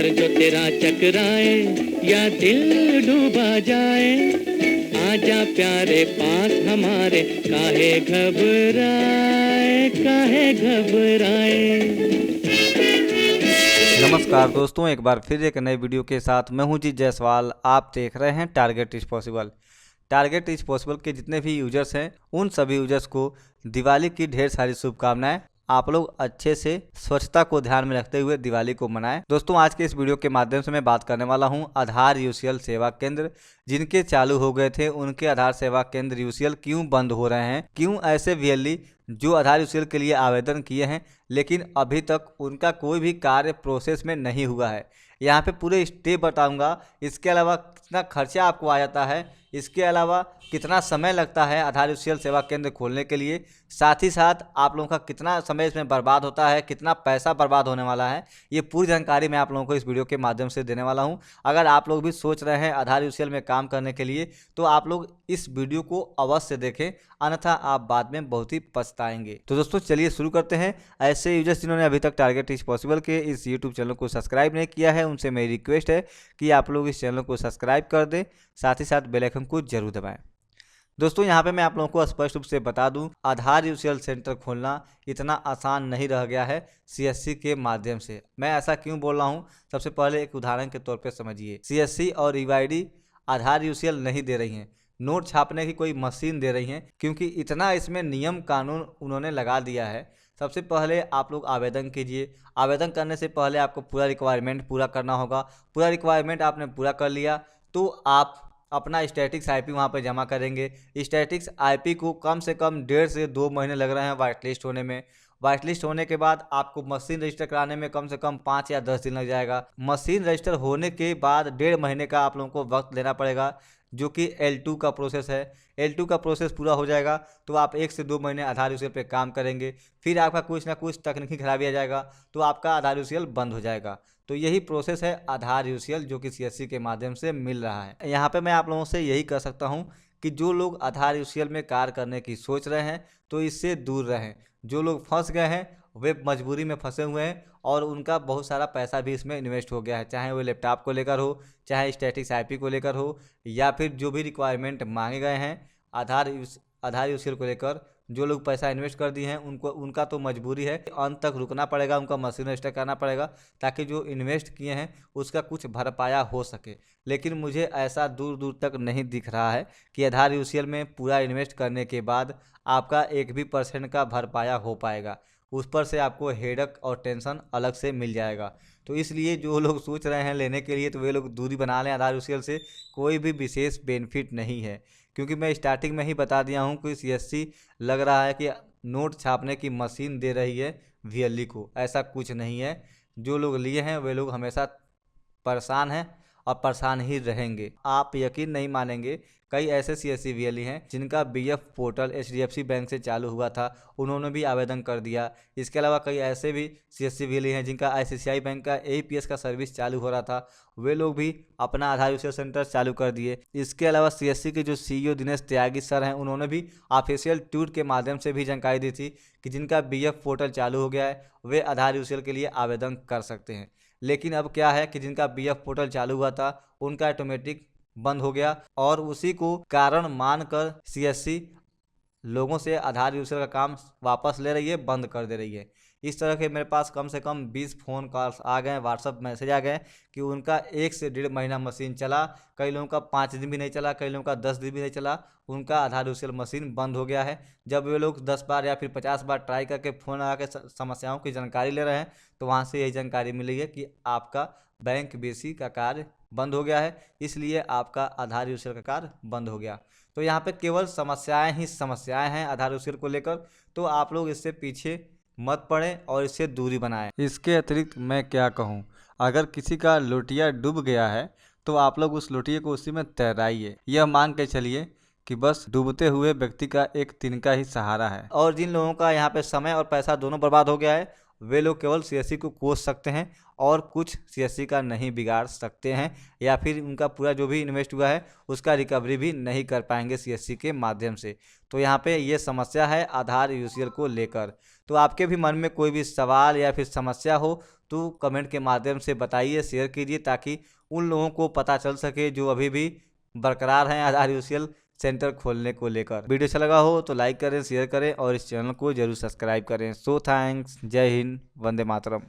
जो तेरा चकराए या दिल डूबा जाए, आजा प्यारे पास हमारे, काहे घबराए काहे घबराए। नमस्कार दोस्तों, एक बार फिर एक नए वीडियो के साथ मैं हूं जी जायसवाल। आप देख रहे हैं target is possible. Target is possible के जितने भी यूजर्स हैं उन सभी यूजर्स को दिवाली की ढेर सारी शुभकामनाएं। आप लोग अच्छे से स्वच्छता को ध्यान में रखते हुए दिवाली को मनाएं। दोस्तों, आज के इस वीडियो के माध्यम से मैं बात करने वाला हूं आधार यूसीएल सेवा केंद्र जिनके चालू हो गए थे, उनके आधार सेवा केंद्र यूसीएल क्यों बंद हो रहे हैं, क्यों ऐसे वीएलई जो आधार यूसीएल के लिए आवेदन किए हैं लेकिन अभी तक उनका कोई भी कार्य प्रोसेस में नहीं हुआ है। यहाँ पे पूरे स्टेप बताऊंगा। इसके अलावा कितना खर्चा आपको आ जाता है, इसके अलावा कितना समय लगता है आधार यूसीएल सेवा केंद्र खोलने के लिए, साथ ही साथ आप लोगों का कितना समय इसमें बर्बाद होता है, कितना पैसा बर्बाद होने वाला है, ये पूरी जानकारी मैं आप लोगों को इस वीडियो के माध्यम से देने वाला हूं। अगर आप लोग भी सोच रहे हैं आधार यूसीएल में काम करने के लिए तो आप लोग इस वीडियो को अवश्य देखें, अन्यथा आप बाद में बहुत ही पछताएंगे। तो दोस्तों चलिए शुरू करते हैं। ऐसे यूजर्स जिन्होंने अभी तक टारगेट इज पॉसिबल के इस यूट्यूब चैनल को सब्सक्राइब नहीं किया है, उनसे मेरी रिक्वेस्ट है कि आप लोग इस चैनल को सब्सक्राइब कर दें, साथ ही साथ बेल आइकन को जरूर दबाएं। दोस्तों, यहाँ पे मैं आप लोगों को स्पष्ट रूप से बता दूं, आधार यूसीएल सेंटर खोलना इतना आसान नहीं रह गया है सीएससी के माध्यम से। मैं ऐसा क्यों बोल रहा हूँ, सबसे पहले एक उदाहरण के तौर पे समझिए। सीएससी और यूआईडी आधार यूसीएल नहीं दे रही हैं, नोट छापने की कोई मशीन दे रही हैं, क्योंकि इतना इसमें नियम कानून उन्होंने लगा दिया है। सबसे पहले आप लोग आवेदन कीजिए। आवेदन करने से पहले आपको पूरा रिक्वायरमेंट पूरा करना होगा। पूरा रिक्वायरमेंट आपने पूरा कर लिया तो आप अपना स्टैटिक्स आईपी वहाँ पे जमा करेंगे। स्टैटिक्स आईपी को कम से कम 1.5 से 2 महीने लग रहे हैं वाइट लिस्ट होने में। वाइट लिस्ट होने के बाद आपको मशीन रजिस्टर कराने में कम से कम 5 या 10 दिन लग जाएगा। मशीन रजिस्टर होने के बाद 1.5 महीने का आप लोगों को वक्त लेना पड़ेगा, जो कि L2 का प्रोसेस है। L2 का प्रोसेस पूरा हो जाएगा तो आप 1 से 2 महीने आधार यूसीएल पे काम करेंगे। फिर आपका कुछ ना कुछ तकनीकी खराबी आ जाएगा तो आपका आधार यूसीएल बंद हो जाएगा। तो यही प्रोसेस है आधार यूसीएल जो कि सीएससी के माध्यम से मिल रहा है। यहाँ पे मैं आप लोगों से यही कह सकता हूँ कि जो लोग आधार यूसीएल में कार्य करने की सोच रहे हैं तो इससे दूर रहें। जो लोग फंस गए हैं वे मजबूरी में फंसे हुए हैं और उनका बहुत सारा पैसा भी इसमें इन्वेस्ट हो गया है, चाहे वो लैपटॉप को लेकर हो, चाहे स्टैटिक्स आईपी को लेकर हो, या फिर जो भी रिक्वायरमेंट मांगे गए हैं आधार यूसीएल को लेकर। जो लोग पैसा इन्वेस्ट कर दिए हैं उनका तो मजबूरी है, अंत तक रुकना पड़ेगा, उनका मशीन रजिस्टर करना पड़ेगा ताकि जो इन्वेस्ट किए हैं उसका कुछ भरपाया हो सके। लेकिन मुझे ऐसा दूर दूर तक नहीं दिख रहा है कि आधार यूसीएल में पूरा इन्वेस्ट करने के बाद आपका 1 भी % का भरपाया हो पाएगा। उस पर से आपको हेडक और टेंशन अलग से मिल जाएगा। तो इसलिए जो लोग सोच रहे हैं लेने के लिए तो वे लोग दूरी बना लें आधार यूसीएल से। कोई भी विशेष बेनिफिट नहीं है, क्योंकि मैं स्टार्टिंग में ही बता दिया हूं कि सीएससी लग रहा है कि नोट छापने की मशीन दे रही है वीएलई को। ऐसा कुछ नहीं है। जो लोग लिए हैं वे लोग हमेशा परेशान हैं और परेशान ही रहेंगे। आप यकीन नहीं मानेंगे, कई ऐसे सीएससी वीएलई हैं जिनका बीएफ पोर्टल एचडीएफसी बैंक से चालू हुआ था, उन्होंने भी आवेदन कर दिया। इसके अलावा कई ऐसे भी सीएससी वीएलई हैं जिनका आईसीआईसीआई बैंक का एईपीएस का सर्विस चालू हो रहा था, वे लोग भी अपना आधार यूसीएल सेंटर चालू कर दिए। इसके अलावा सीएससी के जो सीईओ दिनेश त्यागी सर हैं, उन्होंने भी ऑफिशियल ट्वीट के माध्यम से भी जानकारी दी थी कि जिनका बीएफ पोर्टल चालू हो गया है वे आधार यूसीएल के लिए आवेदन कर सकते हैं। लेकिन अब क्या है कि जिनका बीएफ पोर्टल चालू हुआ था उनका ऑटोमेटिक बंद हो गया और उसी को कारण मानकर सीएससी लोगों से आधार यूसीएल का काम वापस ले रही है, बंद कर दे रही है। इस तरह के मेरे पास कम से कम 20 फ़ोन कॉल्स आ गए, व्हाट्सअप मैसेज आ गए कि उनका 1 से 1.5 महीना मशीन चला, कई लोगों का 5 दिन भी नहीं चला, कई लोगों का 10 दिन भी नहीं चला, उनका आधार यूसीएल मशीन बंद हो गया है। जब वे लोग 10 बार या फिर 50 बार ट्राई करके फ़ोन लगा के समस्याओं की जानकारी ले रहे हैं तो वहाँ से यही जानकारी मिली है कि आपका बैंक बीसी का कार्य बंद हो गया है, इसलिए आपका आधार यूसीएल का कार्य बंद हो गया। तो यहाँ पे केवल समस्याएं ही समस्याएं हैं आधार यूसीएल को लेकर, तो आप लोग इससे पीछे मत पड़ें और इससे दूरी बनाएं। इसके अतिरिक्त मैं क्या कहूँ, अगर किसी का लोटिया डूब गया है तो आप लोग उस लोटिये को उसी में तैराइए। यह मान के चलिए कि बस डूबते हुए व्यक्ति का एक तिनका ही सहारा है। और जिन लोगों का यहाँ पे समय और पैसा दोनों बर्बाद हो गया है वे लोग केवल सीएससी को कोस सकते हैं और कुछ सीएससी का नहीं बिगाड़ सकते हैं, या फिर उनका पूरा जो भी इन्वेस्ट हुआ है उसका रिकवरी भी नहीं कर पाएंगे सीएससी के माध्यम से। तो यहाँ पे ये समस्या है आधार यूसीएल को लेकर। तो आपके भी मन में कोई भी सवाल या फिर समस्या हो तो कमेंट के माध्यम से बताइए, शेयर कीजिए, ताकि उन लोगों को पता चल सके जो अभी भी बरकरार हैं आधार यूसीएल सेंटर खोलने को लेकर। वीडियो अच्छा लगा हो तो लाइक करें, शेयर करें और इस चैनल को जरूर सब्सक्राइब करें। सो थैंक्स, जय हिंद, वंदे मातरम।